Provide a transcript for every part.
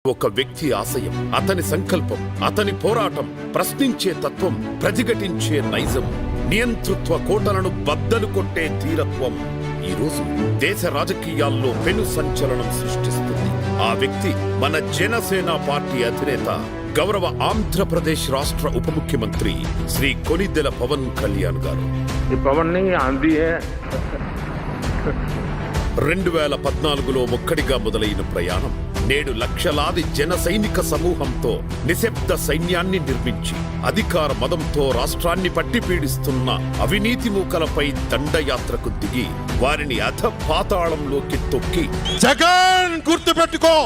ఒక వ్యక్తి ఆశయం, అతని సంకల్పం, అతని పోరాటం, ప్రశ్నించే తత్వం, ప్రతిఘటించే నైజం, నియంతృత్వ కోటలను బద్దలు కొట్టే ధీరత్వం ఈ రోజు దేశ రాజకీయాల్లో పెను సంచలనం సృష్టిస్తుంది. ఆ వ్యక్తి మన జనసేన పార్టీ అధినేత, గౌరవ ఆంధ్రప్రదేశ్ రాష్ట్ర ఉప ముఖ్యమంత్రి శ్రీ కొనిదెల పవన్ కళ్యాణ్ గారు. 2014లో ఒక్కడిగా మొదలైన ప్రయాణం నేడు లక్షలాది జన సైనిక సమూహంతో నిశ్శబ్ద సైన్యాన్ని నిర్మించి అధికార మదంతో రాష్ట్రాన్ని పట్టి పీడిస్తున్న అవినీతి మూకలపై దండయాత్రకు దిగి వారిని అధపాతాళంలోకి తొక్కి, జగన్ గుర్తుపెట్టుకో,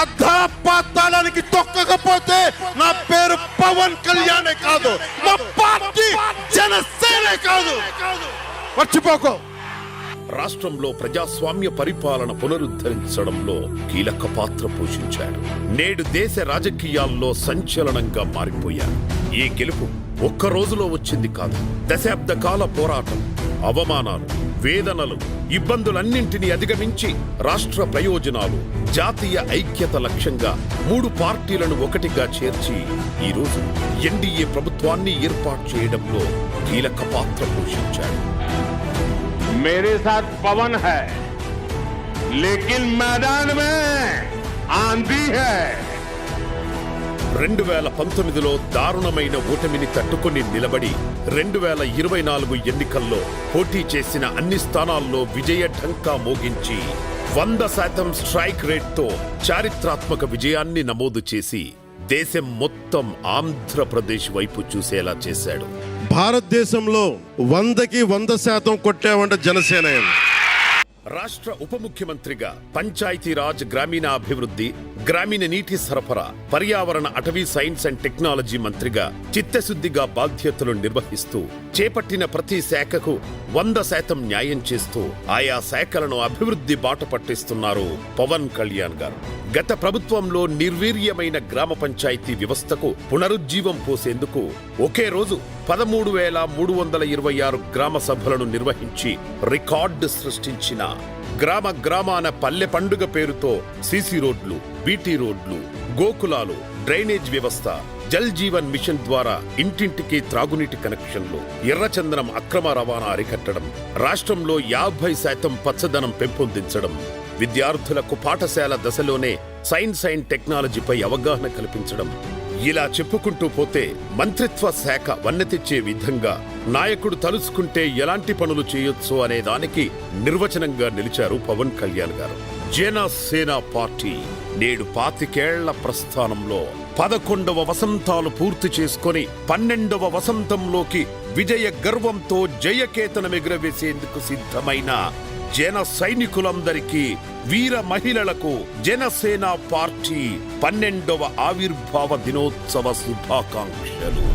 అధపాతాళానికి తొక్కకపోతే నా పేరు పవన్ కళ్యాణే కాదు, నా పార్టీ జనసేనే కాదు, మర్చిపోకో. రాష్ట్రంలో ప్రజాస్వామ్య పరిపాలన పునరుద్ధరించడంలో కీలక పాత్ర పోషించాడు. నేడు దేశ రాజకీయాల్లో సంచలనంగా మారిపోయాడు. ఈ గెలుపు ఒక్క రోజులో వచ్చింది కాదు. దశాబ్ద కాల పోరాటం, అవమానాలు, వేదనలు, ఇబ్బందులన్నింటినీ అధిగమించి రాష్ట్ర ప్రయోజనాలు, జాతీయ ఐక్యత లక్ష్యంగా 3 పార్టీలను ఒకటిగా చేర్చి ఈరోజు ఎన్డీఏ ప్రభుత్వాన్ని ఏర్పాటు చేయడంలో కీలక పాత్ర పోషించాడు. मेरे साथ पवन है, लेकिन मैदान में आंधी है. 2019లో దారుణమైన ఓటమిని తట్టుకుని నిలబడి 2024 ఎన్నికల్లో పోటీ చేసిన అన్ని స్థానాల్లో విజయ ఢంకా మోగించి 100% స్ట్రైక్ రేట్తో చారిత్రాత్మక విజయాన్ని నమోదు చేసి దేశం మొత్తం ఆంధ్రప్రదేశ్ వైపు చూసేలా చేశాడు. భారతదేశంలో 100కి 100% కొట్టామంటే జనసేన. రాష్ట్ర ఉప ముఖ్యమంత్రిగా పంచాయతీరాజ్, గ్రామీణాభివృద్ధి, గ్రామీణ నీటి సరఫరా, పర్యావరణ, అటవీ, సైన్స్ అండ్ టెక్నాలజీ మంత్రిగా చిత్తశుద్ధిగా బాధ్యతలు నిర్వహిస్తూ చేపట్టిన ప్రతి శాఖకు 100% న్యాయం చేస్తూ ఆయా శాఖలను అభివృద్ధి బాట పట్టిస్తున్నారు పవన్ కళ్యాణ్ గారు. గత ప్రభుత్వంలో నిర్వీర్యమైన గ్రామ పంచాయతీ వ్యవస్థకు పునరుజ్జీవం పోసేందుకు ఒకే రోజు 13,326 గ్రామ సభలను నిర్వహించి రికార్డు సృష్టించిన, గ్రామాన పల్లె పండుగ పేరుతో సీసీ రోడ్లు, బీటీ రోడ్లు, గోకులాలు, డ్రైనేజ్ వ్యవస్థ, జల్ జీవన్ మిషన్ ద్వారా ఇంటింటికి త్రాగునీటి కనెక్షన్లు, ఎర్రచందనం అక్రమ రవాణా అరికట్టడం, రాష్ట్రంలో 50% పచ్చదనం పెంపొందించడం, విద్యార్థులకు పాఠశాల దశలోనే సైన్స్ అండ్ టెక్నాలజీపై అవగాహన కల్పించడం, ఇలా చెప్పుకుంటూ పోతే మంత్రిత్వ శాఖ వన్నెతెచ్చే విధంగా నాయకుడు తలుసుకుంటే ఎలాంటి పనులు చేయొచ్చు అనే దానికి నిర్వచనంగా నిలిచారు పవన్ కళ్యాణ్ గారు. జనసేన పార్టీ నేడు 25 ఏళ్ల ప్రస్థానంలో 11వ వసంతాలు పూర్తి చేసుకొని 12వ వసంతంలోకి విజయ గర్వంతో జయకేతనం ఎగురవేసేందుకు సిద్ధమైన జన సైనికులందరికీ, వీర మహిళలకు జనసేన పార్టీ 12వ ఆవిర్భావ దినోత్సవ శుభాకాంక్షలు.